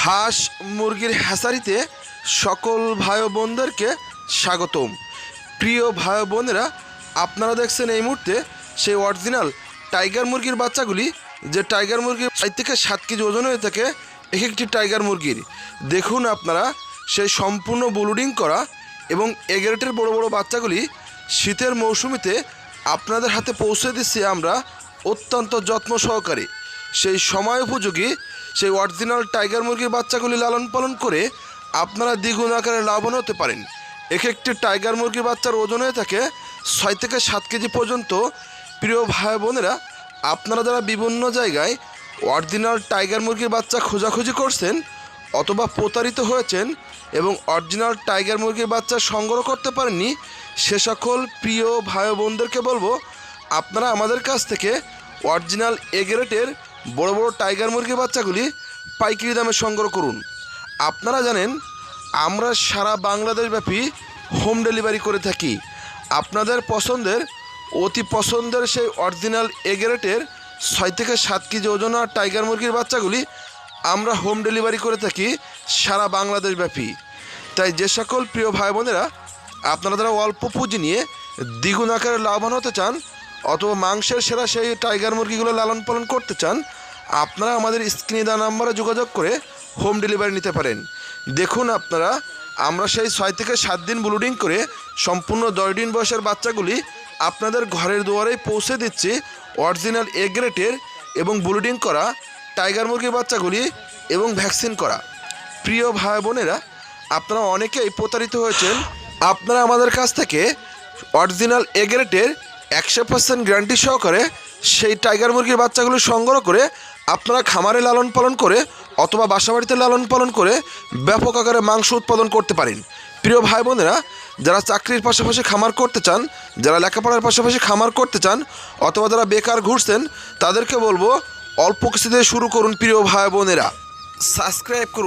হাঁস মুরগির হ্যাচারিতে সকল ভাই বোনদেরকে স্বাগতম। প্রিয় ভাই বোনেরা, আপনারা দেখছেন এই মুহূর্তে সেই অরিজিনাল টাইগার মুরগির বাচ্চাগুলি, যে টাইগার মুরগির 5 থেকে 7 কেজি ওজন হয়ে থাকে এক একটি টাইগার মুরগির। দেখুন আপনারা সেই সম্পূর্ণ ব্লুডিং করা এবং এগারেটের বড় বড় বাচ্চাগুলি শীতের মৌসুমিতে আপনাদের হাতে পৌঁছে দিচ্ছি আমরা অত্যন্ত যত্ন সহকারে। সেই সময় উপযোগী সেই অরিজিনাল টাইগার মুরগির বাচ্চাগুলি লালন পালন করে আপনারা দ্বিগুণ আকারে লাভবান হতে পারেন। এক একটি টাইগার মুরগির বাচ্চার ওজন হয়ে থাকে 6 থেকে 7 কেজি পর্যন্ত। প্রিয় ভাই বোনেরা, আপনারা যারা বিভিন্ন জায়গায় অরিজিনাল টাইগার মুরগির বাচ্চা খোঁজাখুঁজি করছেন অথবা প্রতারিত হয়েছেন এবং অরিজিনাল টাইগার মুরগির বাচ্চা সংগ্রহ করতে পারেননি, সে সকল প্রিয় ভাই বোনদেরকে বলবো আপনারা আমাদের কাছ থেকে অরিজিনাল এগ্রেটের বড় বড় টাইগার মুরগির বাচ্চাগুলি পাইকারি দামে সংগ্রহ করুন। আপনারা জানেন আমরা সারা বাংলাদেশব্যাপী হোম ডেলিভারি করে থাকি। আপনাদের পছন্দের অতি পছন্দের সেই অরিজিনাল এগ্রেটের 6 থেকে 7 কেজি ওজন আর টাইগার মুরগির বাচ্চাগুলি আমরা হোম ডেলিভারি করে থাকি সারা বাংলাদেশব্যাপী। তাই যে সকল প্রিয় ভাই বোনেরা আপনারা যারা অল্প পুঁজি নিয়ে দ্বিগুণ আকারে লাভবান হতে চান অথবা মাংসের সেরা সেই টাইগার মুরগিগুলো লালন পালন করতে চান, আপনারা আমাদের স্ক্রিনে দেওয়া নাম্বারে যোগাযোগ করে হোম ডেলিভারি নিতে পারেন। দেখুন আপনারা আমরা সেই 6 থেকে 7 দিন ব্লুডিং করে সম্পূর্ণ 10 দিন বয়সের বাচ্চাগুলি আপনাদের ঘরের দুয়ারেই পৌঁছে দিচ্ছি অরিজিনাল এগ্রেটের এবং ব্লুডিং করা টাইগার মুরগির বাচ্চাগুলি এবং ভ্যাকসিন করা। প্রিয় ভাই বোনেরা, আপনারা অনেকেই প্রতারিত হয়েছেন। আপনারা আমাদের কাছ থেকে অরিজিনাল এগ্রেটের 100% গ্যারান্টি সহকারে সেই টাইগার মুরগির বাচ্চাগুলি সংগ্রহ করে আপনারা খামারে লালন পালন করে অথবা বাসাবাড়িতে লালন পালন করে ব্যাপক আকারে মাংস উৎপাদন করতে পারেন। প্রিয় ভাই বোনেরা, যারা চাকরির পাশাপাশি খামার করতে চান, যারা লেখাপড়ার পাশাপাশি খামার করতে চান অথবা যারা বেকার ঘুরছেন, তাদেরকে বলবো অল্প কিছু দিয়ে শুরু করুন। প্রিয় ভাই বোনেরা, সাবস্ক্রাইব করুন।